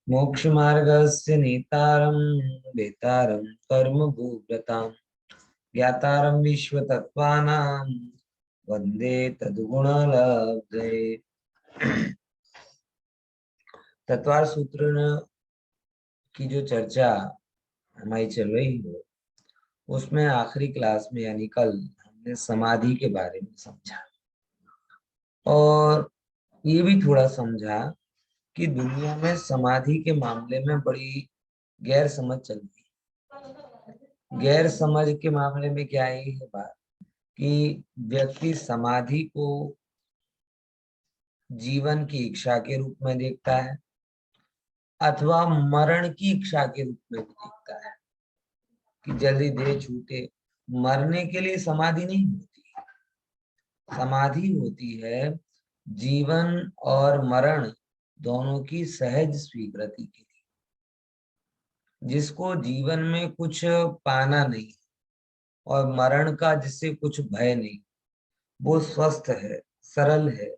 मोक्ष मार्गस्य नेतारं वेतारं कर्म भूव्रतां ज्ञातारं विश्वतत्त्वानां वन्दे तद्गुणलब्धये। तत्वार सूत्र की जो चर्चा हमारी चल रही है उसमें आखिरी क्लास में यानी कल हमने समाधि के बारे में समझा और ये भी थोड़ा समझा कि दुनिया में समाधि के मामले में बड़ी गैर समझ चल रही है। गैर समझ के मामले में क्या है ये बात कि व्यक्ति समाधि को जीवन की इच्छा के रूप में देखता है अथवा मरण की इच्छा के रूप में भी देखता है कि जल्दी देह छूटे। मरने के लिए समाधि नहीं होती, समाधि होती है जीवन और मरण दोनों की सहज स्वीकृति के लिए। जिसको जीवन में कुछ पाना नहीं और मरण का जिससे कुछ भय नहीं, वो स्वस्थ है, सरल है,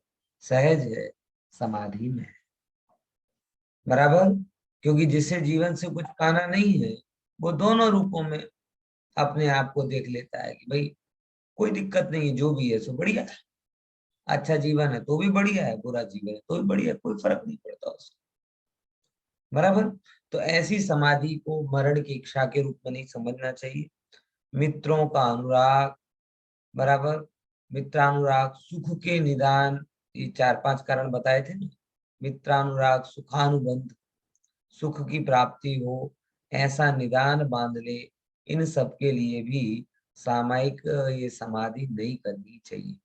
सहज है, समाधि में है। बराबर, क्योंकि जिसे जीवन से कुछ पाना नहीं है वो दोनों रूपों में अपने आप को देख लेता है कि भाई कोई दिक्कत नहीं है, जो भी है सो बढ़िया है। अच्छा जीवन है तो भी बढ़िया है, बुरा जीवन है तो भी बढ़िया है, कोई फर्क नहीं पड़ता उसको। बराबर, तो ऐसी समाधि को मरण की इच्छा के रूप में नहीं समझना चाहिए। मित्रों का अनुराग, बराबर, मित्रानुराग, सुख के निदान, ये 4-5 कारण बताए थे ना। मित्रानुराग, सुखानुबंध, सुख की प्राप्ति हो ऐसा निदान बांध ले, इन सब के लिए भी सामायिक ये समाधि नहीं करनी चाहिए,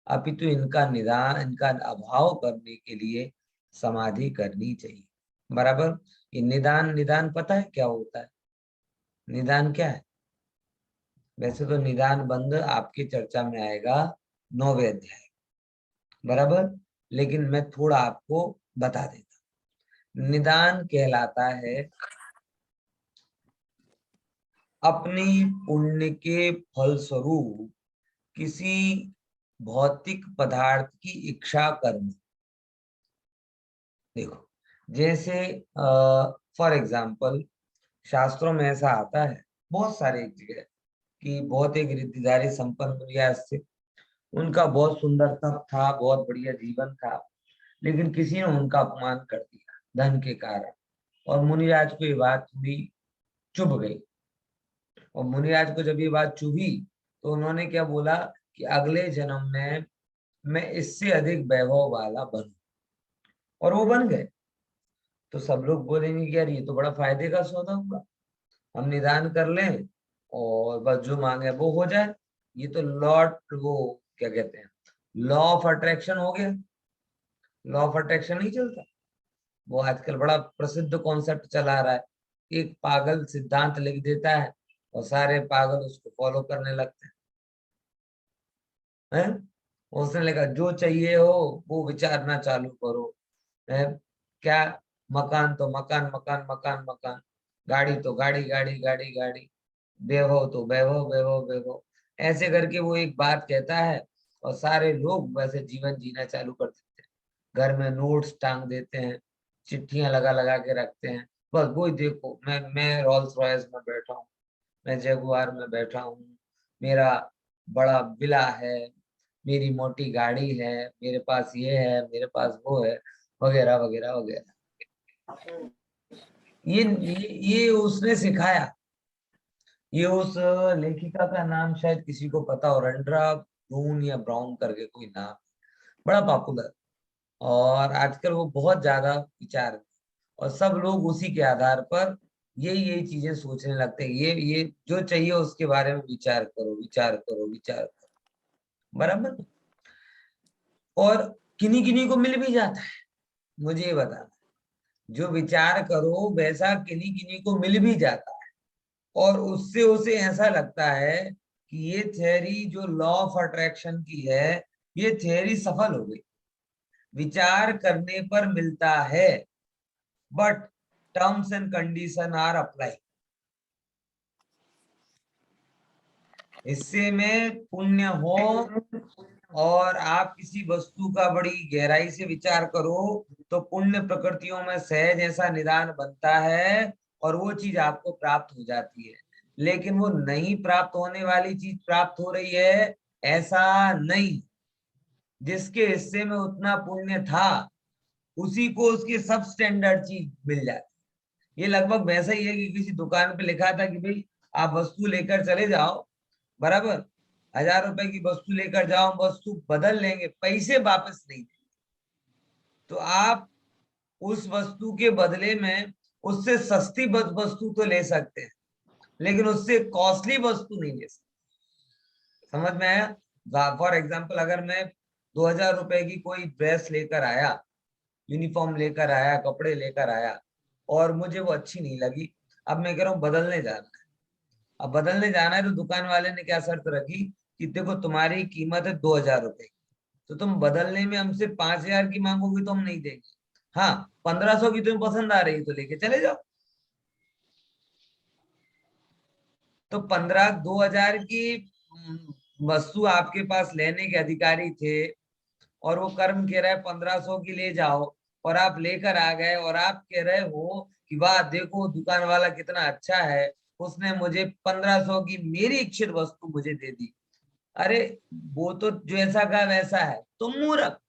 अपितु इनका निदान, इनका अभाव करने के लिए समाधि करनी चाहिए। बराबर, ये निदान, निदान पता है क्या होता है? निदान क्या है? वैसे तो निदान बंध आपकी चर्चा में आएगा 9वें अध्याय, बराबर, लेकिन मैं थोड़ा आपको बता देता। निदान कहलाता है अपनी पुण्य के फलस्वरूप किसी भौतिक पदार्थ की इच्छा करना। देखो, जैसे फॉर एग्जाम्पल शास्त्रों में ऐसा आता है बहुत सारे जगह कि बहुत एक रिद्धिधारी संपन्न मुनियाज थे, उनका बहुत सुंदर तप था, बहुत बढ़िया जीवन था, लेकिन किसी ने उनका अपमान कर दिया धन के कारण, और मुनिराज को ये बात थोड़ी चुभ गई। और मुनिराज को जब ये बात चुभी तो उन्होंने क्या बोला कि अगले जन्म में मैं इससे अधिक वैभव वाला बनूं, और वो बन गए। तो सब लोग बोलेंगे कि यार ये तो बड़ा फायदे का सौदा हुआ, हम निदान कर लें और बस जो मांगे वो हो जाए। ये तो लॉट, वो क्या कहते हैं, लॉ ऑफ अट्रैक्शन हो गया। लॉ ऑफ अट्रैक्शन नहीं चलता, वो आजकल बड़ा प्रसिद्ध कॉन्सेप्ट चला रहा है। एक पागल सिद्धांत लिख देता है और सारे पागल उसको फॉलो करने लगते हैं। उसने लिखा जो चाहिए हो वो विचारना चालू करो। है क्या? मकान तो मकान, मकान मकान मकान, गाड़ी तो गाड़ी गाड़ी गाड़ी गाड़ी, वैभव तो वैभव वैभव वैभव। ऐसे करके वो एक बात कहता है और सारे लोग वैसे जीवन जीना चालू कर देते हैं। घर में नोट्स टांग देते हैं, चिट्ठियां लगा लगा के रखते हैं, बस वही देखो, मैं रोल्स रॉयस में बैठा हूँ, मैं जगुआर में बैठा हूँ, मेरा बड़ा विला है, मेरी मोटी गाड़ी है, मेरे पास ये है, मेरे पास वो है, वगैरह वगैरह वगैरह। ये उसने सिखाया। ये उस लेखिका का नाम शायद किसी को पता हो, रंड्रा ब्रून या ब्राउन करके कोई नाम, बड़ा पॉपुलर, और आजकल वो बहुत ज्यादा विचार, और सब लोग उसी के आधार पर यही चीजें सोचने लगते हैं। ये जो चाहिए उसके बारे में विचार करो, विचार करो, विचार करो। बराबर, और किन्हीं किन्हीं को मिल भी जाता है। मुझे ये बताना, जो विचार करो वैसा किन्हीं किन्हीं को मिल भी जाता है, और उससे उसे ऐसा लगता है कि ये थ्योरी जो लॉ ऑफ अट्रैक्शन की है, ये थ्योरी सफल हो गई। विचार करने पर मिलता है, but terms and condition are apply. इससे में पुण्य हो और आप किसी वस्तु का बड़ी गहराई से विचार करो तो पुण्य प्रकृतियों में सहज ऐसा निदान बनता है और वो चीज आपको प्राप्त हो जाती है। लेकिन वो नहीं प्राप्त होने वाली चीज प्राप्त हो रही है, ऐसा नहीं। जिसके हिस्से में उतना पुण्य था उसी को उसकी सब स्टैंडर्ड चीज मिल जाती। ये लगभग वैसा ही है कि किसी दुकान पे लिखा था कि भाई आप वस्तु लेकर चले जाओ, बराबर, 1000 रुपए की वस्तु लेकर जाओ, वस्तु बदल लेंगे, पैसे वापस नहीं देंगे। तो आप उस वस्तु के बदले में उससे सस्ती वस्तु तो ले सकते हैं, लेकिन उससे कॉस्टली वस्तु नहीं ले सकते। समझ में आया? फॉर एग्जाम्पल, अगर मैं 2000 रुपए की कोई ड्रेस लेकर आया, यूनिफॉर्म लेकर आया, कपड़े लेकर आया, और मुझे वो अच्छी नहीं लगी, अब मैं कह रहा हूँ बदलने जाना है। अब बदलने जाना है तो दुकान वाले ने क्या शर्त रखी कि देखो तुम्हारी कीमत है 2000 रुपए, तो तुम बदलने में हमसे 5000 की मांगोगी तो हम नहीं देंगे। हाँ, 1500 की तुम्हें पसंद आ रही तो लेके चले जाओ। तो 2000 की वस्तु आपके पास लेने के अधिकारी थे, और वो कर्म कह रहा है 1500 की ले जाओ, और आप लेकर आ गए, और आप कह रहे हो कि वाह देखो दुकान वाला कितना अच्छा है, उसने मुझे 1500 की मेरी इच्छित वस्तु मुझे दे दी। अरे वो तो जैसा का वैसा है, तुम मूर्ख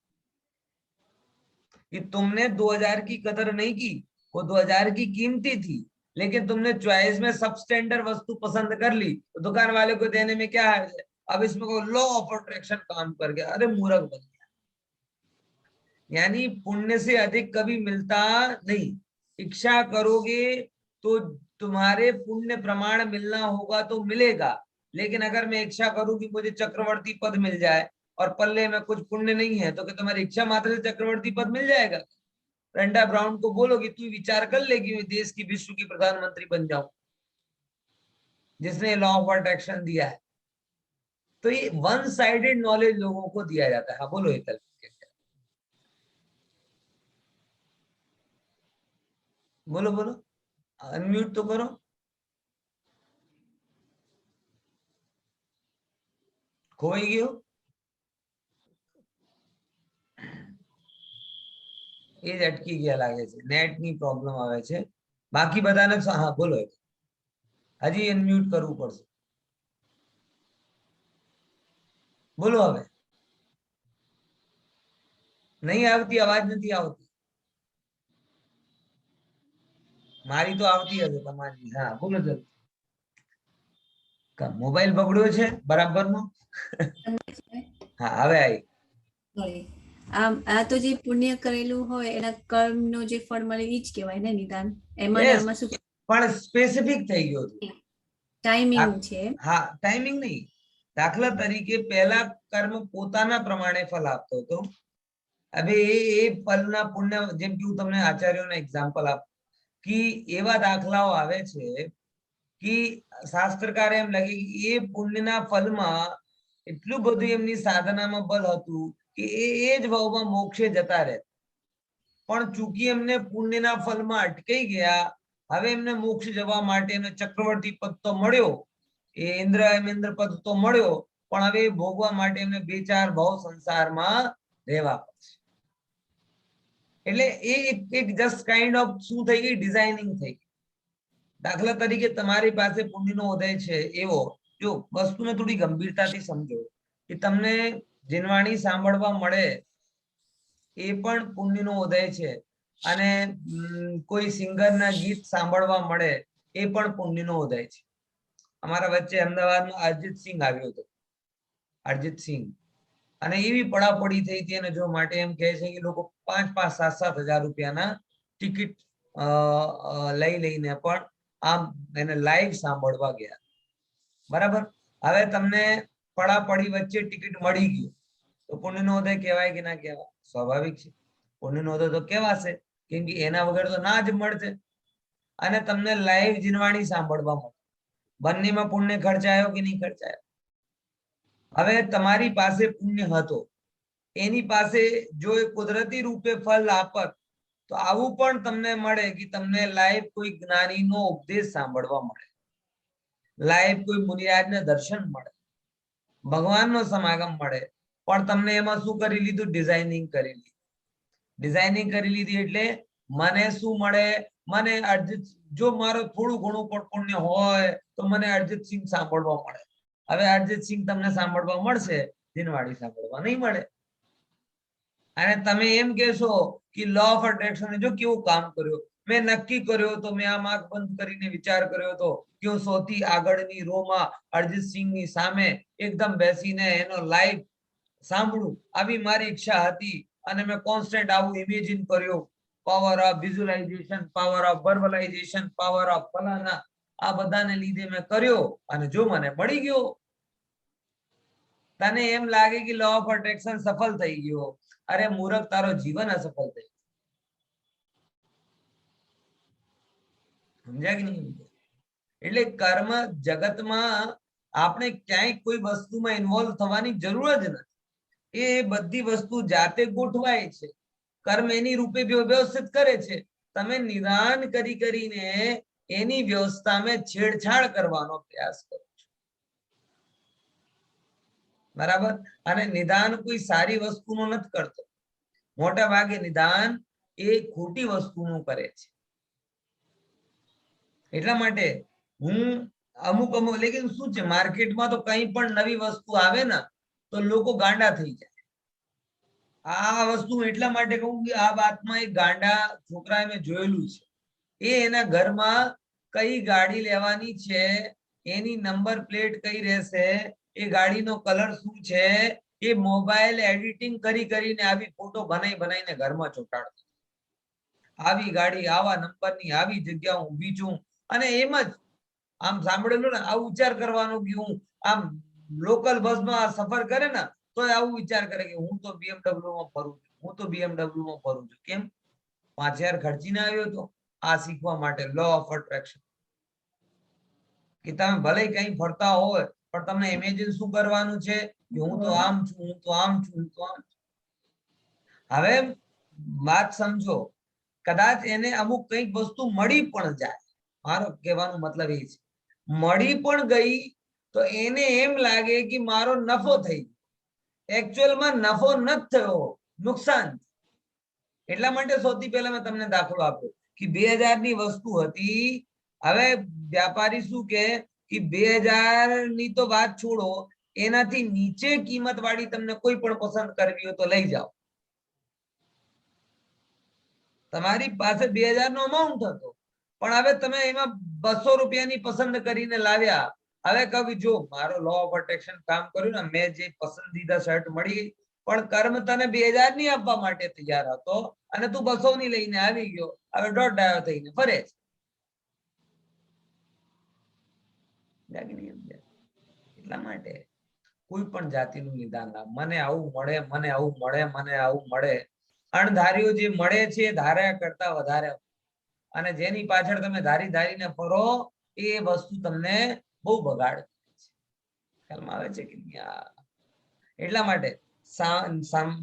कि तुमने 2000 की कदर नहीं की। वो 2000 की कीमती थी, लेकिन तुमने चॉइस में सब स्टैंडर्ड वस्तु पसंद कर ली, तो दुकान वाले को देने में क्या है? अब इसमें को लॉ ऑफ अट्रैक्शन काम कर गया, अरे मूर्ख बन गया। यानी पुण्य से अधिक कभी मिलता नहीं। इच्छा करोगे तो तुम्हारे पुण्य प्रमाण मिलना होगा तो मिलेगा। लेकिन अगर मैं इच्छा करूं कि मुझे चक्रवर्ती पद मिल जाए और पल्ले में कुछ पुण्य नहीं है, तो क्या तुम्हारी इच्छा मात्र से चक्रवर्ती पद मिल जाएगा? रंडा ब्राउन को बोलो कि तू विचार कर ले कि मैं देश की, विश्व की प्रधानमंत्री बन जाऊं, जिसने लॉ ऑफ अट्रैक्शन दिया है। तो ये वन साइडेड नॉलेज लोगों को दिया जाता है। हाँ बोलो हेतल। बोलो बोलो, अनम्यूट तो करो। खोई गयो એ જ અટકી ગયા લાગે છે, નેટ ની પ્રોબ્લેમ આવે છે। બાકી બધાને હા બોલો, હજી અનમ્યુટ કરવું પડશે। બોલો હવે, નહીં આવતી, અવાજ નથી આવતી। મારી તો આવતી હશે, તમારી હા બોલો જલ્દી। મોબાઈલ બગડ્યો છે બરાબર નો? હા હવે આવી। સોરી, આ તો જે પુણ્ય કરેલું હોય એના કર્મનો જે ફળ મળે એ જ કહેવાય ને નિદાન? એમાં ને યસ, આમાં શું પણ સ્પેસિફિક થઈ ગયો હતું। ટાઈમિંગ છે? હા, ટાઈમિંગ નહીં। દાખલા તરીકે પહેલા કર્મ પોતાના પ્રમાણે ફળ આપતો હતો। હવે એ ફળના પુણ્ય, જેમ કે હું તમને આચાર્યોના એક્ઝામ્પલ આપ કે એવા દાખલાઓ આવે છે કે શાસ્ત્રકારે એમ લાગે કે એ પુણ્યના ફળમાં એટલું બધું એમની સાધનામાં બળ હતું કે એ જ ભાવમાં મોક્ષે જતા રહે, પણ ચૂકી એમને પુણ્યના ફળમાં અટકાઈ ગયા। હવે એમને મોક્ષ જવા માટે એમને ચક્રવર્તી પદ તો મળ્યો, એ ઇન્દ્ર પદ તો મળ્યો, પણ હવે ભોગવા માટે એમને 2-4 ભાવ સંસારમાં રહેવા પડશે। એટલે એ એક જસ્ટ કાઇન્ડ ઓફ શું થઈ ગઈ, ડિઝાઇનિંગ થઈ ગઈ। દાખલા તરીકે તમારી પાસે પુણ્યનો ઉદય છે એવો, જો વસ્તુને થોડી ગંભીરતાથી સમજો કે તમને જીનવાણી સાંભળવા મળે એ પણ પુણ્યનો ઉદય છે, અને કોઈ સિંગરના ગીત સાંભળવા મળે એ પણ પુણ્યનો ઉદય છે। અમારા વચ્ચે અમદાવાદમાં અરિજીત સિંહ આવ્યો હતો, અરિજીત સિંહ, અને એવી પડાપડી થઈ હતી અને જો માટે એમ કહે છે કે લોકો 5-5, 7-7 હજાર રૂપિયાના ટિકિટ લઈ લઈને પણ આમ એને લાઈવ સાંભળવા ગયા, બરાબર। હવે તમને પડાપડી વચ્ચે ટિકિટ મળી ગઈ તો પુણ્યનો ઉદય કહેવાય કે ના કહેવાય? સ્વાભાવિક છે, પુણ્યનો ઉદય તો કહેવાશે, કેમ કે એના વગર તો ના જ મળશે। અને તમને લાઈવ જીનવાણી સાંભળવા મળે, બંનેમાં પુણ્ય ખર્ચાયો કે નહીં ખર્ચાયો? હવે તમારી પાસે પુણ્ય હતો, એની પાસે જો એ કુદરતી રૂપે ફળ આપત તો આવું પણ તમને મળે કે તમને લાઈવ કોઈ જ્ઞાનીનો ઉપદેશ સાંભળવા મળે, લાઈવ કોઈ મુનિરાજના દર્શન મળે, ભગવાનનો સમાગમ મળે, પણ તમને એમાં શું કરી લીધું? ડિઝાઇનિંગ કરી લીધું। ડિઝાઇનિંગ કરી લીધી એટલે મને શું મળે? મને અર્જિત, જો મારો થોડું ઘણું પણ પુણ્ય હોય તો મને અર્જિત સિંહ સાંભળવા મળે. હવે અર્જિત સિંહ તમને સાંભળવા મળશે, દિનવાડી સાંભળવા નહીં મળે. અને તમે એમ કહેશો કે લો ઓફ અટ્રેક્શન જો કેવું કામ કર્યું, મેં નક્કી કર્યો તો, મેં આમ આંખ બંધ કરીને વિચાર કર્યો હતો કે હું સૌથી આગળની રોમાં અર્જિત સિંહની સામે એકદમ બેસીને એનો લાઈવ સાંભળું, આવી મારી ઈચ્છા હતી અને મેં કોન્સ્ટન્ટ આવું ઇમેજિન કર્યું. Power of visualization, power of verbalization, power of ફલાના, આ બધાને લીધે મેં કર્યો અને જો મને મળી ગયો. તને એમ લાગે કે લો ઓફ અટ્રેક્શન સફળ થઈ ગયો, અરે મૂર્ખ, તારો જીવન અસફળ થઈ ગયું. સમજ્યા કે નહીં? એટલે કર્મ જગતમાં આપણે ક્યાંય કોઈ વસ્તુમાં ઇન્વોલ્વ થવાની જરૂર જ નથી. એ બધી વસ્તુ જાતે ગોઠવાય છે. કર્મ એની રૂપે વ્યવસ્થિત કરે છે. તમે નિદાન કરી કરીને એની વ્યવસ્થામાં છેડછાડ કરવાનો પ્રયાસ કરો છો, બરાબર? અને નિદાન કોઈ સારી વસ્તુનો નથી કરતો. મોટા ભાગે નિદાન એ ખોટી વસ્તુનું કરે છે. એટલા માટે હું અમુક લેકિન શું છે, માર્કેટમાં તો કઈ પણ નવી વસ્તુ આવે ને તો લોકો ગાંડા થઈ જાય. આ વસ્તુ એટલા માટે કહું કે આ વાતમાં એક ગાંડા છોકરા મેં જોયેલું છે. એ એના ઘરમાં કઈ ગાડી લેવાની છે, એની નંબર પ્લેટ કઈ રહેશે, એ ગાડીનો કલર શું છે, એ મોબાઈલ એડિટિંગ કરી કરીને આવી ફોટો બનાવીને ઘરમાં ચોંટાડતો. આવી ગાડી, આવા નંબરની, આવી જગ્યા હું ઊભી છું. અને એમ જ આમ સાંભળેલું ને, આવું વિચાર કરવાનો કે હું આમ લોકલ બસમાં સફર કરે ને તો આવું વિચાર કરે કે હું તો BMW માં ફરું છું, હું તો BMW માં ફરું છું. કેમ? 5000 ખર્ચીને આવ્યો તો આ શીખવા માટે, લો ઓફ અટ્રેક્શન. કે તમે ભલે કઈ ફરતા હોય પણ તમને ઇમેજિન શું કરવાનું છે કે હું તો આમ છું, હું તો આમ છું, હું તો આમ છું. હવે વાત સમજો, કદાચ એને અમુક કઈક વસ્તુ મળી પણ જાય. મારો કહેવાનો મતલબ એ છે, મળી પણ ગઈ તો એને એમ લાગે કે મારો નફો થઈ ગયો. એકચ્યુઅલમાં નફો નથી થયો, નુકસાન. એટલા માટે સૌથી પહેલા મેં તમને દાખલો આપ્યો કે 2000 ની વસ્તુ હતી. હવે વ્યાપારી શું કે 2000 ની તો વાત છોડો, એનાથી નીચે કિંમત વાળી તમને કોઈ પણ પસંદ કરવી હોય તો લઈ જાઓ. તમારી પાસે 2000 નો અમાઉન્ટ હતો, પણ હવે તમે એમાં 200 રૂપિયાની પસંદ કરીને લાવ્યા. હવે કવિ જો મારો લો ઓફ અટ્રેક્શન કામ કર્યું ને, મેં જે પસંદીદા શર્ટ મળી, પણ કર્મ તને 2000 ની આપવા માટે તૈયાર હતો અને તું 200 ની લઈને આવી ગયો. હવે દોઢ ડાયો થઈને ફરે છે. એટલા માટે કોઈ પણ જાતિનું નિદાન ના, મને આવું મળે, મને આવું મળે, મને આવું મળે. અણધાર્યો જે મળે છે ધાર્યા કરતા વધારે, અને જેની પાછળ તમે ધારીને ફરો એ વસ્તુ તમને બહુ બગાડ કરે છે. ખ્યાલમાં આવે છે કે એટલા માટે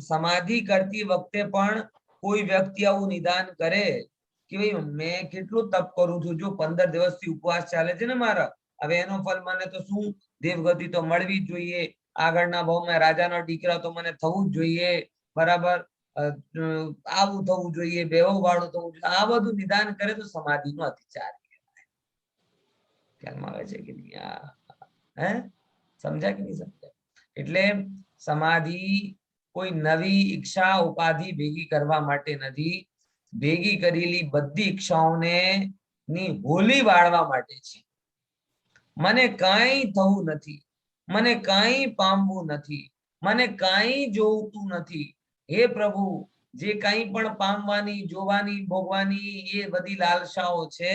સમાધિ કરતી વખતે પણ કોઈ વ્યક્તિ આવું નિદાન કરે કે ભાઈ મેં કેટલું તપ કરું છું, જો 15 દિવસથી ઉપવાસ ચાલે છે ને મારા, હવે એનો ફલ મને તો શું, દેવગતિ તો મળવી જ જોઈએ, આગળના ભાવમાં રાજાનો દીકરા તો મને થવું જ જોઈએ, બરાબર, આવું થવું જોઈએ, બેહો વાળું થવું જોઈએ. આ બધું નિદાન કરે તો સમાધિનો અતિચાર કહેવાય. ખ્યાલમાં આવે છે કે નહીં? હે સમજ્યા કે નહીં સમજ્યા? એટલે સમાધિ કોઈ નવી ઈચ્છા ઉપાધિ ભેગી કરવા માટે નથી, ભેગી કરેલી બધી ઈચ્છાઓને ની હોલી વાળવા માટે છે. મને કાંઈ થવું નથી, મને કાંઈ પામવું નથી, મને કાંઈ જોતું નથી. હે પ્રભુ, જે કાંઈ પણ પામવાની, જોવાની, ભોગવાની એ બધી લાલસાઓ છે,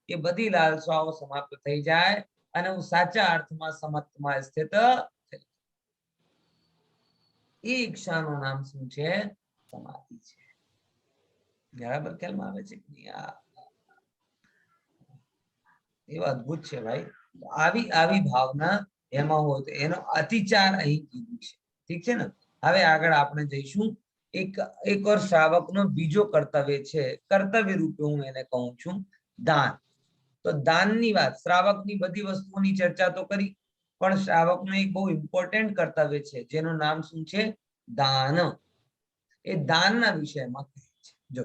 એ બધી લાલસાઓ સમાપ્ત થઈ જાય અને હું સાચા અર્થમાં સમત્વમાં સ્થિત. એ ઈચ્છાનું નામ શું છે? સમાધિ છે. બરાબર ખ્યાલમાં આવે છે કે નહીં? એવા અદ્ભુત છે ભાઈ. આવી ભાવના એમાં હોય તો એનો અતિચાર અહીં કીધું છે. ઠીક છે ને? હવે આગળ આપણે જઈશું. એક ઓર શ્રાવકનો બીજો કર્તવ્ય છે, કર્તવ્ય રૂપે હું એને કહું છું દાન. તો દાનની વાત, શ્રાવકની બધી વસ્તુઓની ચર્ચા તો કરી, પણ શ્રાવકનું એક બહુ ઇમ્પોર્ટન્ટ કર્તવ્ય છે જેનું નામ શું છે? દાન. એ દાનના વિષયમાં કહે છે. જો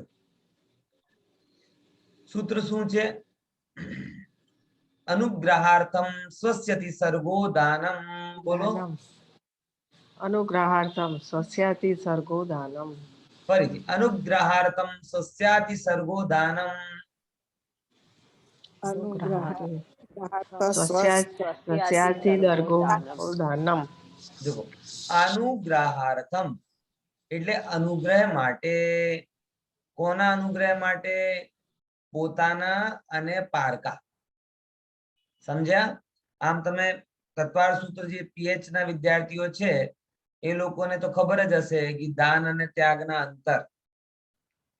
સૂત્ર શું છે? अनुग्रहार्थम स्वस्यति सर्गो दानम. बोलो. दानम अनुग्रहार्थम स्वस्याति सर्गो दानम. फरीथी अनुग्रहार्थम स्वस्याति सर्गो दानम. स्वस्याति सर्गो दानम. देखो अनुग्रहार्थम એટલે અનુગ્રહ માટે. કોના અનુગ્રહ માટે? પોતાના અને પારકા. સમજ્યા? આમ તમે તત્વાળ સૂત્ર જે પીએચ ના વિદ્યાર્થીઓ છે એ લોકોને તો ખબર જ હશે કે દાન અને ત્યાગના અંતર.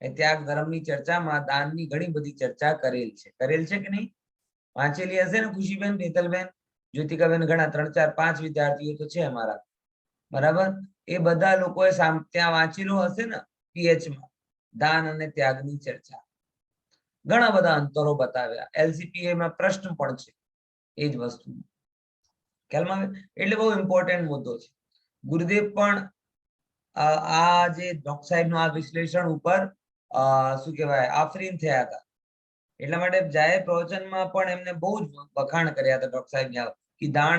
એ ત્યાગ ધર્મની ચર્ચામાં દાનની ઘણી બધી ચર્ચા કરેલ છે કે નહીં? વાંચેલી હશે ને ખુશીબેન, નેતલબેન, જ્યોતિકાબેન, ઘણા 3, 4, 5 વિદ્યાર્થીઓ તો છે અમારા, બરાબર? એ બધા લોકોએ ત્યાં વાંચેલું હશે ને પીએચમાં દાન અને ત્યાગની ચર્ચા. ઘણા બધા અંતરો બતાવ્યા. એલસીપીએ માં પ્રશ્ન પણ છે એ જ વસ્તુ. ખ્યાલમાં આવે? એટલે બહુ ઇમ્પોર્ટન્ટ મુદ્દો છે. ગુરુદેવ પણ આ જે ડોક્ટર સાહેબનું આ વિશ્લેષણ ઉપર શું કહેવાય આફરીન થયા હતા. એટલા માટે જાહેર પ્રવચનમાં પણ એમને બહુ જ વખાણ કર્યા હતા ડોક્ટર સાહેબને કે દાન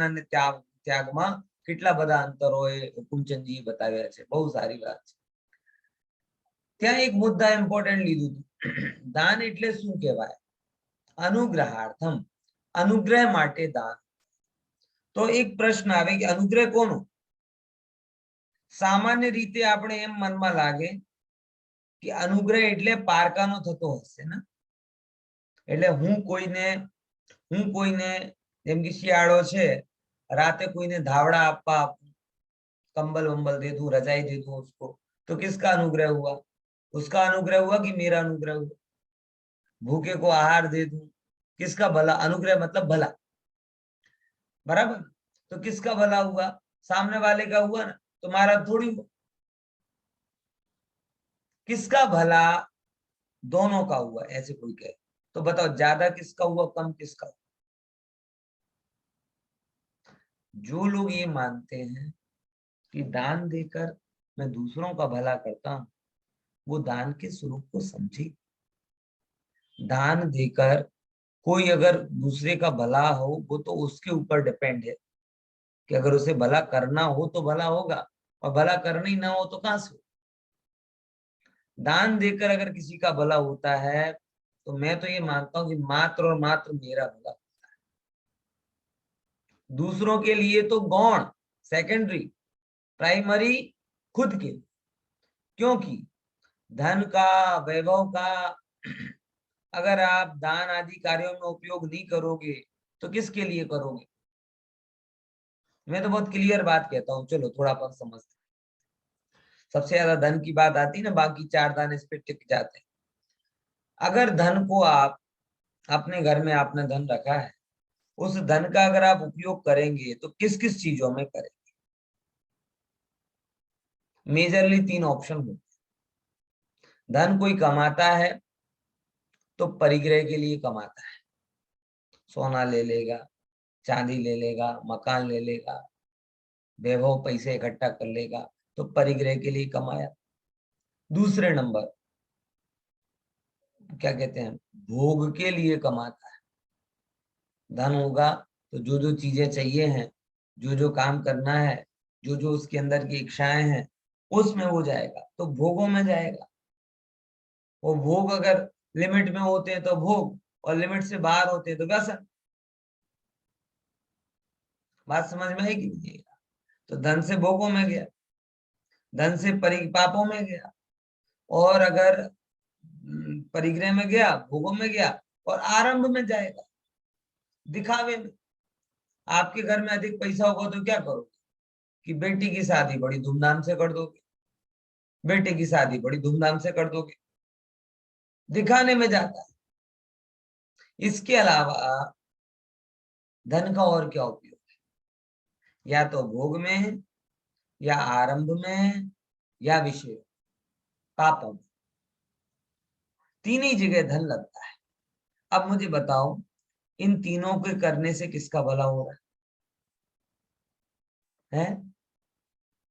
અને ત્યાગમાં કેટલા બધા અંતરો એ હુકુમચંદજીએ બતાવ્યા છે. બહુ સારી વાત છે. ત્યાં એક મુદ્દા ઇમ્પોર્ટન્ટ લીધું હતું. દાન એટલે શું કહેવાય? અનુગ્રહાર્થમ, અનુગ્રહ માટે દાન. તો એક પ્રશ્ન આવે કે અનુગ્રહ કોનો? સામાન્ય રીતે આપણે એમ મનમાં લાગે કે અનુગ્રહ એટલે પારકાનો થતો હશે ને. એટલે હું કોઈને જેમ કે શિયાળો છે, रात कोई धावड़ा आपा कंबल वंबल दे दूं, रजाई दे दूं उसको, तो किसका अनुग्रह हुआ? उसका अनुग्रह हुआ कि मेरा अनुग्रह हुआ? भूखे को आहार दे दूं, किसका भला? अनुग्रह मतलब भला, बराबर? तो किसका भला हुआ? सामने वाले का हुआ ना, तुम्हारा थोड़ी हुआ. किसका भला? दोनों का हुआ. ऐसे कोई कहे तो बताओ ज्यादा किसका हुआ, कम किसका हुआ? जो लोग ये मानते हैं कि दान देकर मैं दूसरों का भला करता हूं, वो दान के स्वरूप को समझे. दान देकर कोई अगर दूसरे का भला हो, वो तो उसके ऊपर डिपेंड है कि अगर उसे भला करना हो तो भला होगा, और भला करना ही ना हो तो कहां से हो? दान देकर अगर किसी का भला होता है तो मैं तो ये मानता हूं कि मात्र और मात्र मेरा भला होता है. दूसरों के लिए तो गौण, सेकेंडरी, प्राइमरी खुद के. क्योंकि धन का, वैभव का अगर आप दान आदि कार्यों में उपयोग नहीं करोगे तो किसके लिए करोगे? मैं तो बहुत क्लियर बात कहता हूं, चलो थोड़ा अपन समझते. सबसे ज्यादा धन की बात आती ना, बाकी 4 दान इस पे टिक जाते हैं. अगर धन को आप अपने घर में आपने धन रखा है, उस धन का अगर आप उपयोग करेंगे तो किस किस चीजों में करेंगे? मेजरली 3 ऑप्शन होते हैं. धन कोई कमाता है तो परिग्रह के लिए कमाता है. सोना ले लेगा, चांदी ले लेगा, मकान ले लेगा, वैभव पैसे इकट्ठा कर लेगा, तो परिग्रह के लिए कमाया. दूसरे नंबर क्या कहते हैं, भोग के लिए कमाता है. धन होगा तो जो जो चीजें चाहिए हैं, जो जो काम करना है, जो जो उसके अंदर की इच्छाएं हैं, उसमें वो जाएगा, तो भोगों में जाएगा. वो भोग अगर लिमिट में होते हैं तो भोग, और लिमिट से बाहर होते हैं तो व्यसन. बात समझ में आएगी नहीं? तो धन से भोगों में गया, धन से पापों में गया, और अगर परिग्रह में गया, भोगों में गया, और आरंभ में जाएगा, दिखावे में. आपके घर में अधिक पैसा होगा तो क्या करोगे कि बेटी की शादी बड़ी धूमधाम से कर दोगे, बेटे की शादी बड़ी धूमधाम से कर दोगे, दिखाने में जाता है. इसके अलावा धन का और क्या उपयोग है? या तो भोग में है, या आरंभ में है, या विषय पापों में. 3 ही जगह धन लगता है. अब मुझे बताओ इन तीनों के करने से किसका भला हो रहा है?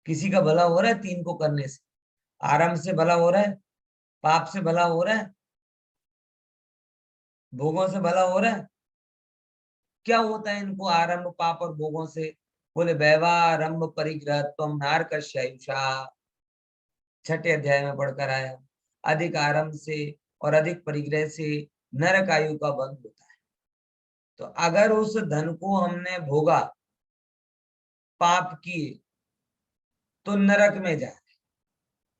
किसी का भला हो रहा है 3 को करने से? आरंभ से भला हो रहा है, पाप से भला हो रहा है, भोगों से भला हो रहा है। क्या होता है इनको आरंभ पाप और भोगों से? बोले वैवारंभ परिग्रह त्वम नारकस्यायुषा, छठे अध्याय में पढ़कर आया। अधिक आरंभ से और अधिक परिग्रह से नरक आयु का बंध होता है। तो अगर उस धन को हमने भोगा, पाप किए, तो नरक में जाए।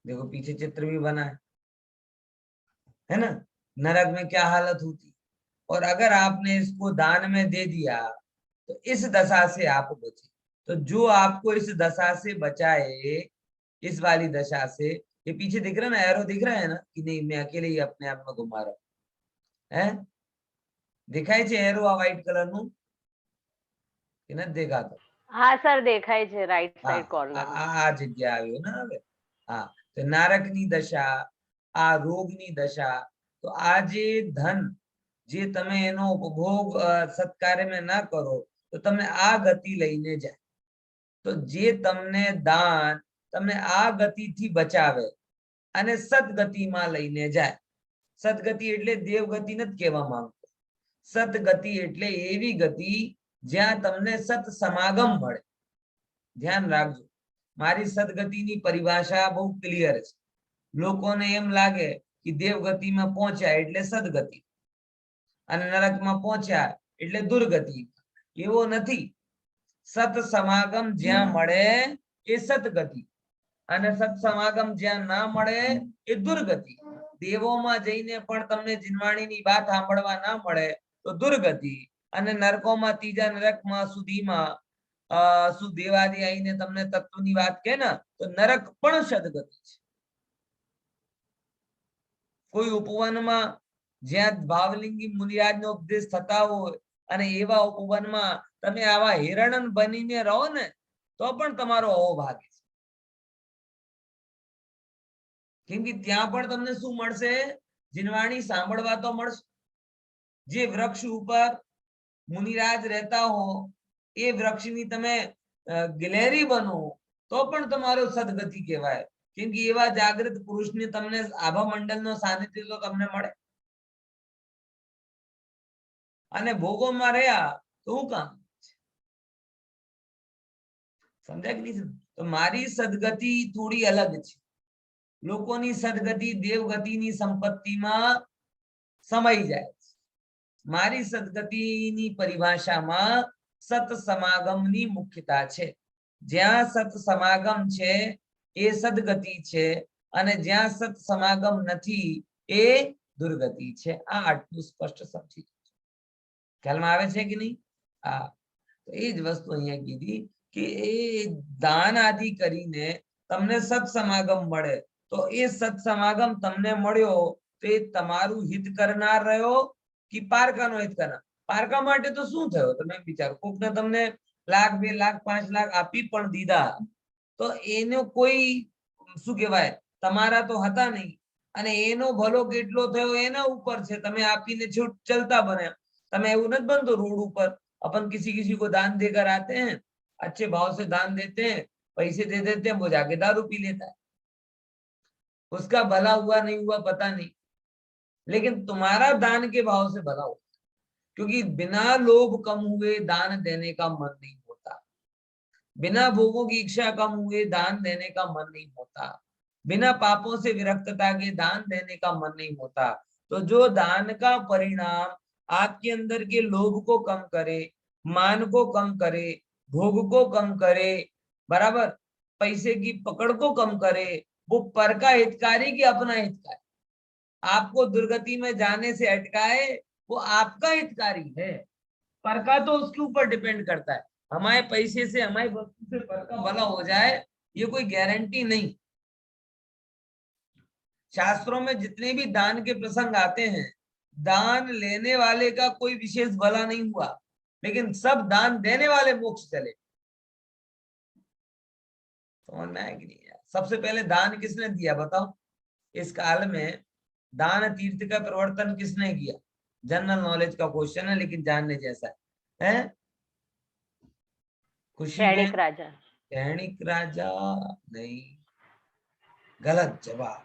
देखो पीछे चित्र भी बना है ना, नरक में क्या हालत होती। और अगर आपने इसको दान में दे दिया तो इस दशा से आप बचे। तो जो आपको इस दशा से बचाए, इस वाली दशा से, ये पीछे दिख रहा है ना, एरो दिख रहा है ना कि नहीं? मैं अकेले ही अपने आप में घुमा रहा हूं, है दिखाई छे एरो आ व्हाइट कलर નું કે ન દેખાતો? હા સર દેખાય છે રાઈટ હા, સાઈડ કોર્નર આ જગ્યા આવ્યો ને હવે। હા, તો નારકની દશા, આ રોગની દશા। તો આ જે ધન, જે તમે એનો ઉપભોગ સત્કાર્યમાં ના કરો તો તમને આ ગતિ લઈને જાય। તો જે તમને દાન તમને આ ગતિથી બચાવે અને સદગતિમાં લઈને જાય। સદગતિ એટલે દેવગતિ નથી કહેવા માંગતો। સદગતિ એટલે એવી ગતિ જ્યાં તમને સત સમાગમ મળે। ધ્યાન રાખજો, મારી સદગતિની પરિભાષા બહુ ક્લિયર છે। લોકોને એમ લાગે કે દેવગતિમાં પહોંચ્યા એટલે સદગતિ અને નરકમાં પહોંચ્યા એટલે દુર્ગતિ। એવો નથી। સત સમાગમ જ્યાં મળે એ સદગતિ અને સત સમાગમ જ્યાં ના મળે એ દુર્ગતિ। દેવોમાં જઈને પણ તમને જીનવાણીની વાત સાંભળવા ના મળે તો દુર્ગતિ, અને નરકોમાં ત્રીજા નરકમાં સુધીમાં સુદેવાદી આવીને તમને તત્વની વાત કહે ને તો નરક પણ સદગતિ છે। કોઈ ઉપવનમાં જ્યાં ભાવલિંગી મુનિરાજનો ઉપદેશ થતા હોય અને એવા ઉપવનમાં તમે આવા હિરણ બનીને રહો ને તો પણ તમારો અહોભાગ્ય છે। કેમ કે ત્યાં પણ તમને શું મળશે? જીનવાણી સાંભળવા તો મળશે। જે વૃક્ષ ઉપર મુનિરાજ રહેતા હો એ વૃક્ષની તમે ગિલેરી બનો તો પણ તમારો સદગતિ કહેવાય। કેમ કે એવા જાગૃત પુરુષને તમને આભા મંડળનો સાનિધ્ય તો તમને મળે। અને ભોગોમાં રહ્યા તો હું કામ? સમજાય કે નહીં? તો મારી સદગતિ થોડી અલગ છે। લોકોની સદગતિ દેવગતિની સંપત્તિમાં સમાઈ જાય છે। મારી સદગતિની પરિભાષામાં સત સમાગમની મુખ્યતા છે। જ્યાં સત સમાગમ છે એ સદગતિ છે અને જ્યાં સત સમાગમ નથી એ દુર્ગતિ છે। આ આટલું સ્પષ્ટ સમજી ખ્યાલમાં આવે છે કે નહીં? હા, તો એ જ વસ્તુ અહીંયા કીધી કે એ દાન આદિ કરીને તમને સત સમાગમ મળે તો એ સત સમાગમ તમને મળ્યો તો એ તમારું હિત કરનાર રહ્યો કે પારકાનો હિત કરનાર? પારકા માટે તો શું થયો? તમે વિચારો, કોકને તમને લાખ 2 લાખ 5 લાખ આપી પણ દીધા તો એનો કોઈ શું કહેવાય તમારા તો હતા નહીં અને એનો ભલો કેટલો થયો એના ઉપર છે। તમે આપીને છૂટ ચલતા બન્યા। તમે એવું નથી बनतो रोड ऊपर अपन किसी किसी को दान देकर आते हैं, अच्छे भाव से दान देते हैं, पैसे दे देते हैं, वो जाके दारू पी लेता है। उसका भला हुआ नहीं हुआ पता नहीं, लेकिन तुम्हारा दान के भाव से भला हुआ, क्योंकि बिना लोभ कम हुए दान देने का मन नहीं होता। बिना भोगों की इच्छा कम हुए दान देने का मन नहीं होता। बिना पापों से विरक्तता के दान देने का मन नहीं होता। तो जो दान का परिणाम आपके अंदर के लोभ को कम करे, मान को कम करे, भोग को कम करे, बराबर, पैसे की पकड़ को कम करे, वो पर का हितकारी कि अपना हितकारी? आपको दुर्गति में जाने से अटकाए वो आपका हितकारी है। पर का तो उसके ऊपर डिपेंड करता है। हमारे पैसे से हमारी वस्तु से पर का भला हो जाए ये कोई गारंटी नहीं। शास्त्रों में जितने भी दान के प्रसंग आते हैं, दान लेने वाले का कोई विशेष भला नहीं हुआ, लेकिन सब दान देने वाले मोक्ष चले। समझ में आया कि नहीं? सबसे पहले दान किसने दिया बताओ? इस काल में दान तीर्थ का प्रवर्तन किसने किया? जनरल नॉलेज का क्वेश्चन है लेकिन जानने जैसा है। खुशी सैनिक राजा। सैनिक राजा नहीं, ગલત જવાબ.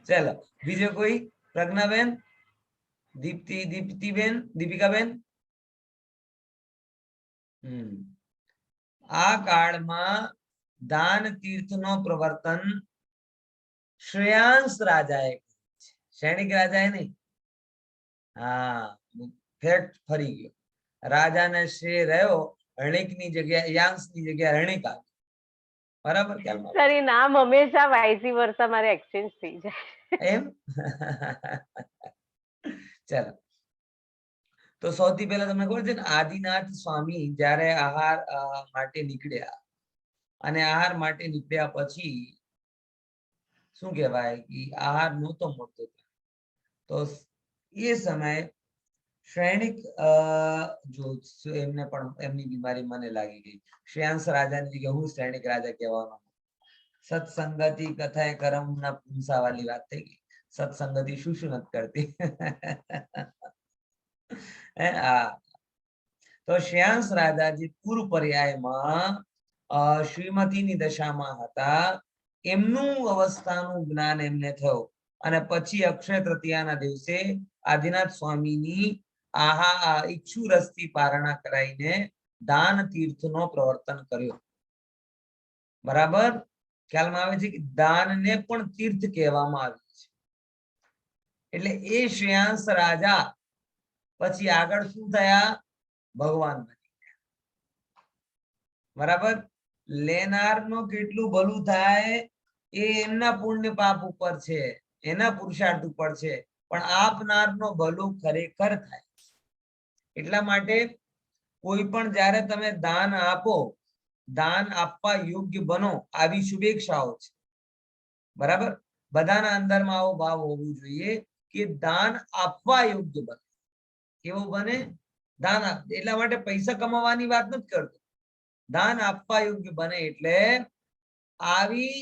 ચલો બીજો કોઈ? પ્રજ્ઞાબેન, દીપ્તિબેન, દીપિકાબેન. આ કાળમાં દાન તીર્થનો પ્રવર્તન શ્રેયાંશ રાજાએ કર્યું છે. સૈનિક રાજાએ નહીં. હા, ફેટ ફરી ગયો. રાજાને શ્રેય રહ્યો, હણિકની જગ્યાએ યાંશની જગ્યાએ હણિક આવી. બરાબર? સર એ નામ હંમેશા વાઇસી વર્ષા મારે એક્સચેન્જ થઈ જાય એમ. ચાલો, તો સૌથી પહેલા તમને ખબર છે ને, આદિનાથ સ્વામી જ્યારે આહાર માટે નીકળ્યા, અને આહાર માટે નીકળ્યા પછી શું કહેવાય કે આહાર નહોતો મળતો, તો એ સમયે શ્રેણિક જો એમને પણ એમની બીમારી મને લાગી ગઈ. શ્રેયાંશ રાજાની જગ્યાએ હું શ્રેણિક રાજા કહેવાનો. સત્સંગતિ કથાએ કરમ ના પૂંસા વાળી વાત થઈ ગઈ. સત્સંગતિ શું નથી કરતી. તો શ્રેયાંશ રાજાજી પૂર્વ પર્યાયમાં શ્રીમતીની દશામાં હતા. એમનું અવસ્થાનું જ્ઞાન એમને થયું, અને પછી અક્ષય તૃતીયાના દિવસે આદિનાથ સ્વામીની ઈચ્છુ રસથી પારણા કરાઈને દાન તીર્થનો પ્રવર્તન કર્યો. બરાબર? ખ્યાલમાં આવે છે કે દાનને પણ તીર્થ કહેવામાં આવ્યું છે. એટલે એ શ્રેયાંશ રાજા પછી આગળ શું થયા? ભગવાન બની ગયા. બરાબર? લેનારનો કેટલું ભલું થાય એ એમના પુણ્ય પાપ ઉપર છે, એના પુરુષાર્થ ઉપર છે, પણ આપનારનો ભલું ખરેખર થાય. એટલા માટે કોઈ પણ જ્યારે તમે દાન આપો, દાન આપવા યોગ્ય બનો, આવી શુભેચ્છાઓ છે. બરાબર? બધાના અંદરમાં આવો ભાવ હોવું જોઈએ કે દાન આપવા યોગ્ય બને. કેવો બને? દાન આપ. એટલા માટે પૈસા કમાવાની વાત નથી કરતો. દાન આપવા યોગ્ય બને એટલે આવી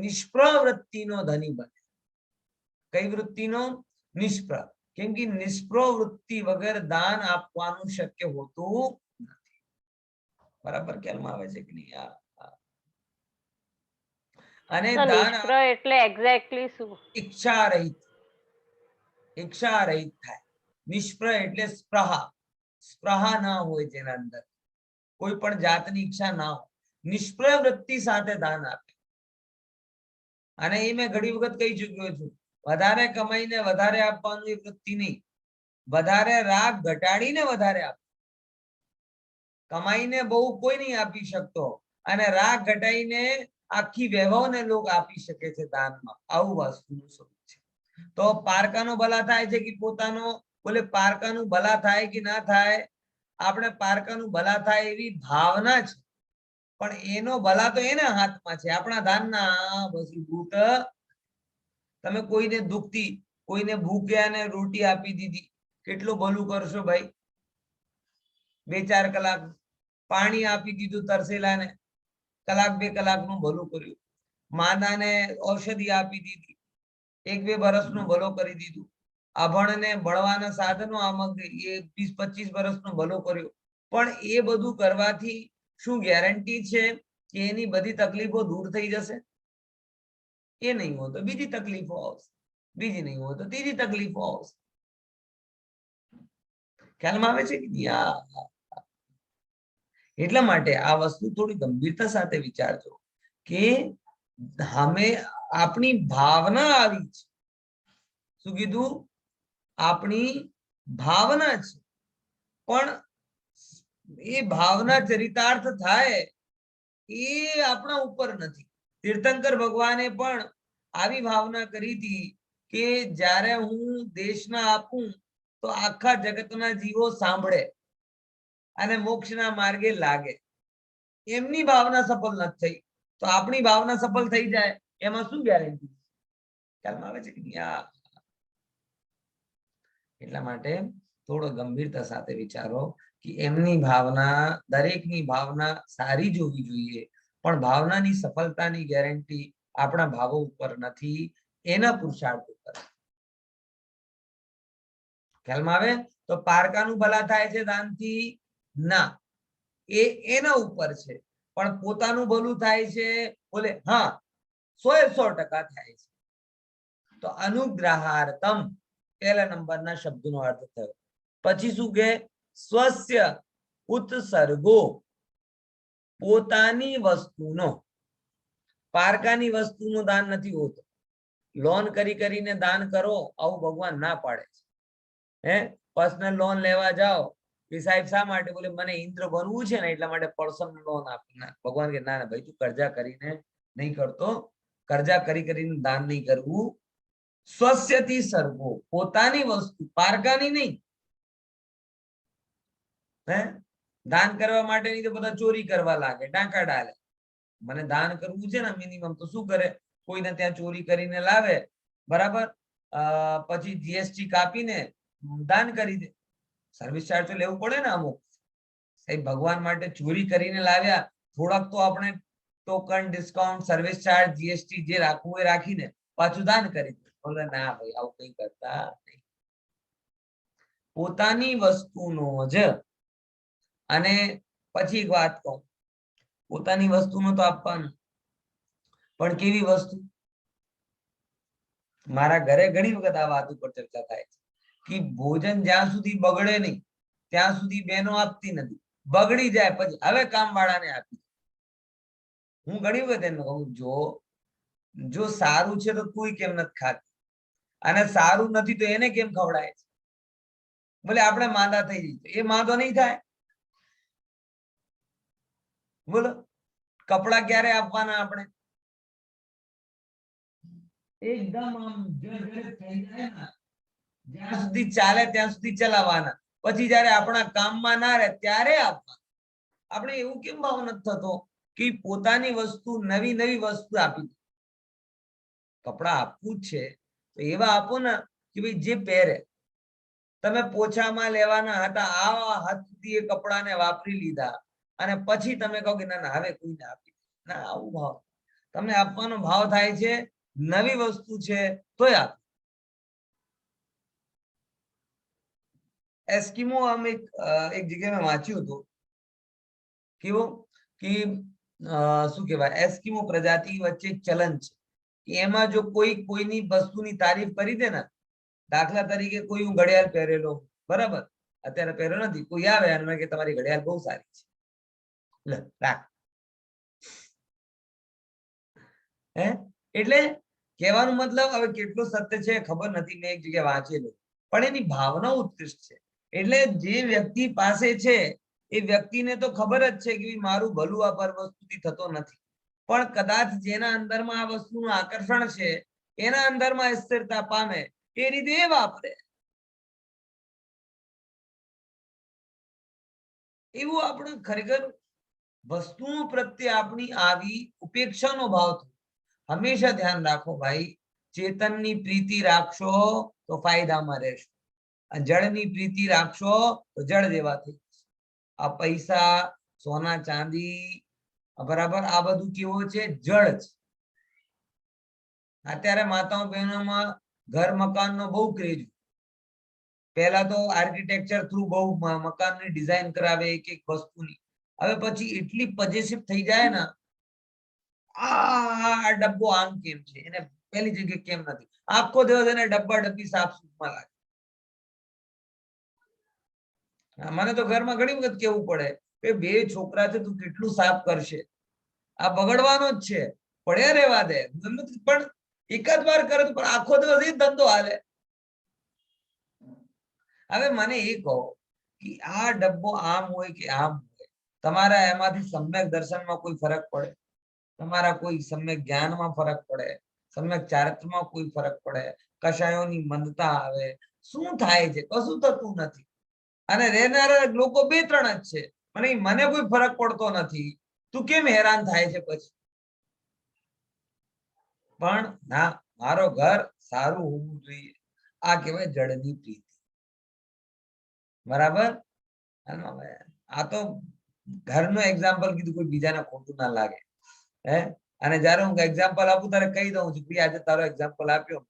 નિષ્પ્રહ વૃત્તિનો ધની બને. કઈ વૃત્તિનો? નિષ્પ્રહ. કેમ કે નિષ્પ્રહ વૃત્તિ વગર દાન આપવાનું શક્ય હોતું નથી. બરાબર? ખ્યાલમાં આવે છે કે નહીં? અને દાન એટલે એક્ઝેક્ટલી શું? ઈચ્છા રહિત. ઈચ્છા રહિત થાય. નિષ્પ્રહ એટલે સ્પૃહા. સ્પૃહા ના હોય જેના અંદર, કોઈ પણ જાતની ઈચ્છા ના હોય, નિષ્પ્રહ વૃત્તિ સાથે દાન આપે. અને એ મેં ઘણી વખત કહી ચુક્યો છું, વધારે કમાઈને વધારે આપવાનું એ વૃત્તિ નહીં. વધારે રાગ ઘટાડીને વધારે આપ. કમાઈને બહુ કોઈ નહીં આપી શકતો, અને રાગ ઘટાડીને આખી વૈભવને લોક આપી શકે છે દાનમાં. આવું વસ્તુનું સ્વરૂપ છે. તો પારકાનો ભલા થાય છે કે પોતાનો? બોલે પારકાનું ભલા થાય કે ના થાય? આપણે પારકાનું ભલા થાય એવી ભાવના છે, પણ એનો ભલા તો એના હાથમાં છે, આપણા દાનના વસીભૂત. તમે કોઈને દુખતી, કોઈને ભૂખ્યાને રોટી આપી દીધી, કેટલું ભલું કરશો ભાઈ? 2-4 કલાક પાણી આપી દીધું તરસેલાને, કલાક 2 કલાકનું ભલું કર્યું. માદાને ઔષધિ આપી દીધી, 1-2 વર્ષનું ભલો કરી દીધું. અભણને ભણવાના સાધનો આમાં 20-25 વર્ષનો ભલો કર્યો. પણ એ બધું કરવાથી શું ગેરંટી છે કે એની બધી તકલીફો દૂર થઈ જશે? એ નહીં હોય તો બીજી તકલીફો આવશે, બીજી નહીં હોય તો ત્રીજી તકલીફો આવશે. ખ્યાલમાં આવે છે કે? એટલા માટે આ વસ્તુ થોડી ગંભીરતા સાથે વિચારજો કે આપણી ભાવના આવી છે. શું કીધું? આપણી ભાવના છે, પણ એ ભાવના ચરિતાર્થ થાય એ આપણા ઉપર નથી. તીર્થંકર ભગવાને પણ આવી ભાવના કરી હતી કે જ્યારે હું દેશના આપું તો આખા જગતના જીવો સાંભળે અને મોક્ષના માર્ગે લાગે. એમની ભાવના સફળ નથી થઈ, તો આપણી ભાવના સફળ થઈ જાય એમાં શું ગેરંટી? ખ્યાલમાં આવે છે કે? એટલા માટે થોડો ગંભીરતા સાથે વિચારો કે એમની ભાવના, દરેકની ભાવના સારી જોવી જોઈએ, પણ ભાવનાની સફળતાની ગેરંટી આપણા ભાવો ઉપર નથી, એના પુરુષાર્થ ઉપર. ખ્યાલમાં આવે? તો પારકાનું ભલા થાય છે દાનથી? ના, એ એના ઉપર છે. પણ પોતાનું ભલું થાય છે બોલે હા 100% થાય છે. તો અનુગ્રહાર્થમ પહેલા નંબરના શબ્દનો અર્થ થયો. પછી શું કે સ્વસ્ય ઉત્સર્ગો, પોતાની વસ્તુનો. પારકાની વસ્તુનું દાન નથી હોતું. લોન કરીને દાન કરો આવું ભગવાન ના પાડે છે. હે પર્સનલ લોન લેવા જાઓ કે સાહેબ શા માટે? બોલે મને ઇન્દ્ર બનવું છે ને એટલા માટે પર્સનલ લોન આપી. ના, ભગવાન કે ના ભાઈ તું કર્જા કરીને નહીં કરતો, કર્જા કરીને દાન નહીં કરવું. સ્વસ્યથી સર્વો, પોતાની વસ્તુ, પારકાની નહીં. હે દાન કરવા માટે નહીં તો બધા ચોરી કરવા લાગે, ડાંકા ડાલે. મને દાન કરવું છે ને મિનિમમ તો શું કરે? કોઈને ત્યાં ચોરી કરીને લાવે, બરાબર, પછી જીએસટી કાપીને દાન કરી દે. સર્વિસ ચાર્જ તો લેવું પડે ને અમુક. સાહેબ ભગવાન માટે ચોરી કરીને લાવ્યા, થોડાક તો આપણે token, discount, service charge, GST જે રાખવું એ રાખીને પાછું દાન કરી દે. બોલે ના ભાઈ આવું કઈ કરતા નહીં. પોતાની વસ્તુનો જ. અને પછી એક વાત કહું, પોતાની વસ્તુનો તો આપવાનું, પણ કેવી વસ્તુ? મારા ઘરે ઘણી વખત આ વાત ઉપર ચર્ચા થાય છે કે ભોજન જ્યાં સુધી બગડે નહીં ત્યાં સુધી બહેનો આપતી નથી. બગડી જાય પછી હવે કામ વાળાને આપી. હું ઘણી વખત એમ કહું, જો સારું છે તો કોઈ કેમ નથી ખાતી, અને સારું નથી તો એને કેમ ખવડાય છે? બોલે આપણે માંદા થઈ જઈએ. એ માંદો નહીં થાય? બોલો કપડા ક્યારે આપવાના આપણે? એકદમ આમ જર્જરિત થઈ જાય ને, જ્યાં સુધી ચાલે ત્યાં સુધી ચલાવવાના. પછી જયારે આપણા કામમાં ના રહે ત્યારે આપવા. આપણે એવું કેમ ભાવ નથી થતો કે પોતાની વસ્તુ, નવી નવી વસ્તુ આપી? કપડા આપવું જ છે તો એવા આપો ને કે ભાઈ જે પહેરે. તમે પોછામાં લેવાના હતા, આવા હાથ સુધી એ કપડાને વાપરી લીધા અને પછી તમે કહો કે ના ના હવે કોઈને આપી ના. આવું ભાવ તમને આપવાનો ભાવ થાય છે. નવી વસ્તુ છે તોય આપ. એસ્કિમો આમ એક જગ્યાએ મેં વાંચ્યું હતું કેવું કે શું કહેવાય, એસ્કિમો પ્રજાતિ વચ્ચે એક ચલન છે કે એમાં જો કોઈની વસ્તુની તારીફ કરી દે ને, દાખલા તરીકે કોઈ હું ઘડિયાળ પહેરેલો, બરાબર, અત્યારે પહેર્યો નથી, કોઈ આવે અને કે તમારી ઘડિયાળ બહુ સારી છે, લે રાખ. હે એટલે કહેવાનો મતલબ હવે કેટલું સત્ય છે ખબર નથી, મેં એક જગ્યાએ વાંચેલું, પણ એની ભાવના ઉત્કૃષ્ટ છે. એટલે જે વ્યક્તિ પાસે છે એ વ્યક્તિને તો ખબર જ છે કે મારું ભલું આ પર વસ્તુથી થતો નથી, પણ કદાચ જેના અંદરમાં આ વસ્તુનું આકર્ષણ છે, એના અંદરમાં સ્થિરતા પામે એ રીતે એ વાપરે. એવું આપણે ખરેખર વસ્તુઓ પ્રત્યે આપણી આવી ઉપેક્ષાનો ભાવ થયો. હંમેશા ધ્યાન રાખો ભાઈ, ચેતનની પ્રીતિ રાખશો તો ફાયદામાં રહેશો, અને જળની પ્રીતિ રાખશો તો જળ જેવા થઈ જશે. આ પૈસા, સોના ચાંદી, બરાબર, આ બધું કેવું છે? જળ છે. અત્યારે માતાઓ બહેનોમાં ઘર મકાનનો બહુ ક્રેઝ. પહેલા તો આર્કિટેક્ચર થ્રુ બહુ મકાનની ડિઝાઇન કરાવે એક એક વસ્તુની. હવે પછી એટલી પોઝેસિવ થઈ જાય ને, આ ડબ્બો આમ કેમ છે, એને પેલી જગ્યાએ કેમ નથી, આખો દિવસ એને ડબ્બા ડબ્બી સાફ સૂફમાં લાગે. મને તો ઘરમાં ઘણી વખત કેવું પડે કે બે છોકરા છે, તું કેટલું સાફ કરશે, આ બગડવાનો જ છે, પડ્યા રહેવા દે. પણ એકાદ વાર કરે તો પણ આખો દિવસ એ ધંધો હાલે. હવે મને એ કહો કે આ ડબ્બો આમ હોય કે આમ હોય, તમારા એમાંથી સમ્યક દર્શનમાં કોઈ ફરક પડે? તમારા કોઈ સમ્યક જ્ઞાનમાં ફરક પડે? સમ્યક ચારિત્રમાં કોઈ ફરક પડે? કશાયોની મંદતા આવે? શું થાય છે? કશું થતું નથી. અને રહેનારા લોકો બે ત્રણ જ છે, મને કોઈ ફરક પડતો નથી, તું કેમ હેરાન થાય છે પછી? પણ ના, મારો ઘર સારું હોવું જોઈએ. આ કહેવાય જળની પ્રીતિ. બરાબર? આ તો ઘરનું એક્ઝામ્પલ કીધું, કોઈ બીજાને ખોટું ના લાગે. હે અને જયારે હું એક્ઝામ્પલ આપું ત્યારે કહી દઉં છું આજે તારો એક્ઝામ્પલ આપ્યો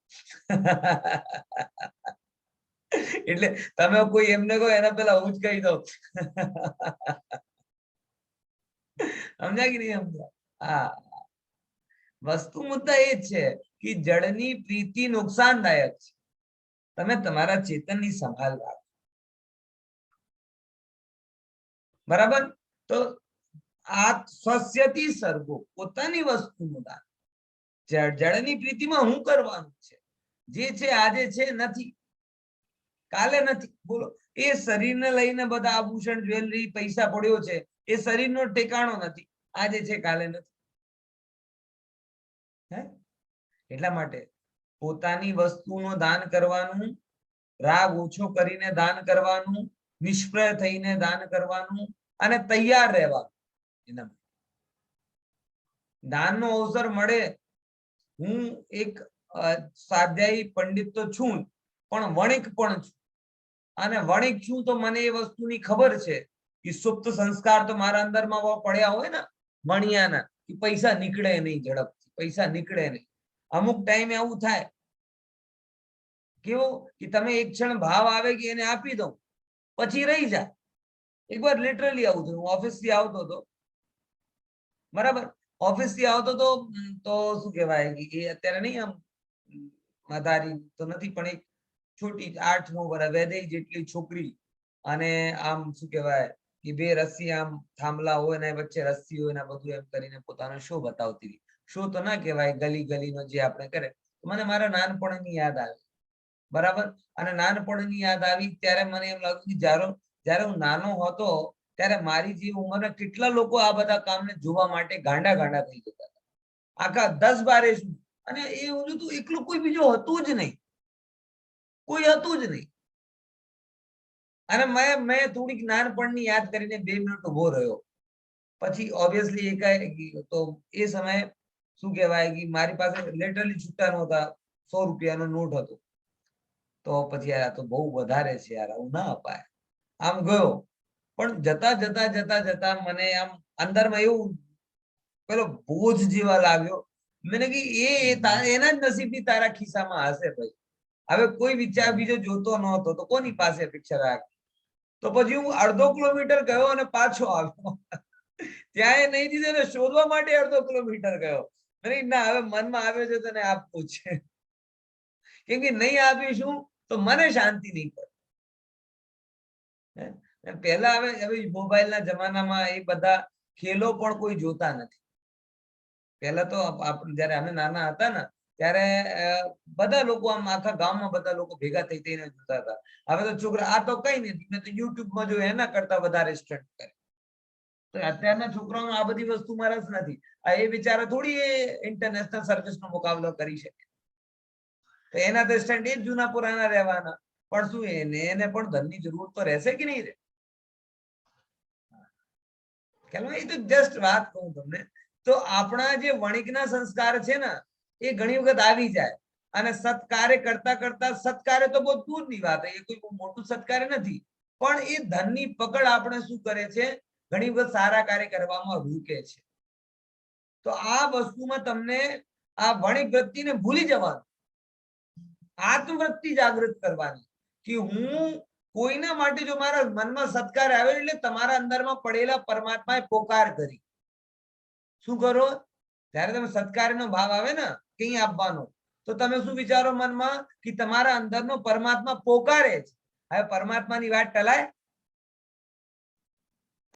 એટલે તમે કોઈ એમને કહો એના પેલા હું જ કહી દઉં સમજ્યા કે નહીં સમજ્યા? હા, વસ્તુ મુદ્દા એ છે કે જડની પ્રીતિ નુકસાનદાયક છે. તમે તમારા ચેતનની સંભાળ રાખો. બરાબર? તો આ સ્વસ્યથી સર્ગો, પોતાની વસ્તુનું દાન. જડની પ્રીતિમાં હું કરવાનું છે? જે છે આજે છે, નથી કાલે નથી. બોલો, એ શરીરને લઈને બધા આભૂષણ, જ્વેલરી, પૈસા પડ્યો છે, એ શરીરનો ઠેકાણો નથી. આજે છે, કાલે નથી. એટલા માટે પોતાની વસ્તુનું દાન કરવાનું, રાગ ઓછો કરીને દાન કરવાનું, નિષ્પ્રય થઈને દાન કરવાનું અને તૈયાર રહેવાનું. એના દાનનો અવસર મળે. હું એક સ્વાધ્યાયી પંડિત તો છું, પણ વણિક પણ છું. અને વણિક છું તો મને એ વસ્તુની ખબર છે કે સુપ્ત સંસ્કાર તો મારા અંદરમાં પડ્યા હોય ને, વણિયાના, કે પૈસા નીકળે નહીં ઝડપથી, પૈસા નીકળે નહીં. અમુક ટાઈમે આવું થાય. કેવું કે તમે એક ક્ષણ ભાવ આવે કે એને આપી દો, પછી રહી જાય. એકવાર લિટરલી આવું થયું. ઓફિસ થી આવતો હતો, બરાબર, ઓફિસ થી આવતો તો શું કહેવાય કે એ અત્યારે નહીં, આમ માધારી તો નથી, પણ એક છોટી 8-9 વર્ષ વેદઈ જેટલી છોકરી, અને આમ શું કહેવાય કે બે રસ્સી આમ થાંભલા હોય ને વચ્ચે રસ્સી હોય ને બધું એમ કરીને પોતાનો શો બતાવતી હતી. શો તો ના કહેવાય, ગલી ગલીનો જે આપણે કરે. મને મારા નાનપણની યાદ આવી. બરાબર? અને નાનપણની યાદ આવી ત્યારે મને એમ લાગ્યું કે જ્યારે હું નાનો હતો ત્યારે મારી જે ઉંમરના કેટલા લોકો આ બધા કામને જોવા માટે ગાંડા ગાંડા થઈ જતા હતા. આખા 10-12 શું, અને એ હું તો એકલું, કોઈ બીજો હતું જ નહીં, કોઈ હતું જ નહીં. અને મેં થોડીક નાનપણની યાદ કરીને 2 મિનિટ ઉભો રહ્યો. પછી ઓબ્વિયસલી તો એ સમયે શું કહેવાય કે મારી પાસે લેટરલી છૂટા નહોતા, 100 રૂપિયાનો નોટ હતો. તો પછી યાર, તો બહુ વધારે છે યાર, આવું ના અપાય. આમ ગયો, પણ જતા જતા જતા જતા મને આમ અંદરમાં એવું પેલો બોજ જેવા લાગ્યો. મેં કીધું એના જ નસીબની તારા ખિસ્સામાં હશે ભાઈ. હવે કોઈ વિચાર બીજો જોતો નહોતો તો કોની પાસે અપેક્ષા રાખ. તો પછી હું 1/2 કિલોમીટર ગયો અને પાછો આવ્યો. ત્યાં નહીં દીધો ને, શોધવા માટે 1/2 કિલોમીટર ગયો. ના, હવે મનમાં આવ્યો છે તને આપવું છે, કેમ કે નહીં આપીશું તો મને શાંતિ નહીં પડે. પહેલા હવે મોબાઈલના જમાનામાં એ બધા ખેલો પણ કોઈ જોતા નથી. પહેલા તો જયારે અમે નાના હતા ને ત્યારે બધા લોકો આમ આખા ગામમાં બધા લોકો ભેગા થઈ થઈને જોતા હતા. હવે તો છોકરા આ તો કઈ નથી, મેં તો યુટ્યુબમાં જો એના કરતા વધારે સ્ટન્ટ કરે. તો અત્યારના છોકરાઓમાં આ બધી વસ્તુમાં રસ નથી. આ એ બિચારા થોડી એ ઇન્ટરનેશનલ સર્કસનો મુકાબલો કરી શકે. તો એના તો સ્ટન્ટ એ જ જૂના પુરાના રહેવાના. પણ શું એને પણ ધનની જરૂર તો રહેશે કે નહીં રહે? એ તો જસ્ટ વાત કહું તમને. તો આપણા જે વણિકના સંસ્કાર છે ને, એ ઘણી વખત આવી જાય. અને સત્કાર્ય કરતા કરતા, સત્કાર્ય તો બહુ દૂરની વાત, એ કોઈ મોટું સત્કાર્ય નથી, પણ એ ધનની પકડ આપણે શું કરે છે, ઘણી વખત સારા કાર્ય કરવામાં રોકે છે. તો આ વસ્તુમાં તમને આ વણિક વૃત્તિને ભૂલી જવાનું, આત્મવૃત્તિ જાગૃત કરવાની કે હું કોઈના માટે, જો મારા મનમાં સત્કાર આવે એટલે તમારા અંદરમાં પડેલા પરમાત્માએ પોકાર કરી. શું કરો? જ્યારે તમે સત્કારનો ભાવ આવે ને કઈ આપવાનો, તો તમે શું વિચારો મનમાં કે તમારા અંદરનો પરમાત્મા પોકારે છે. હવે પરમાત્માની વાત ટલાય?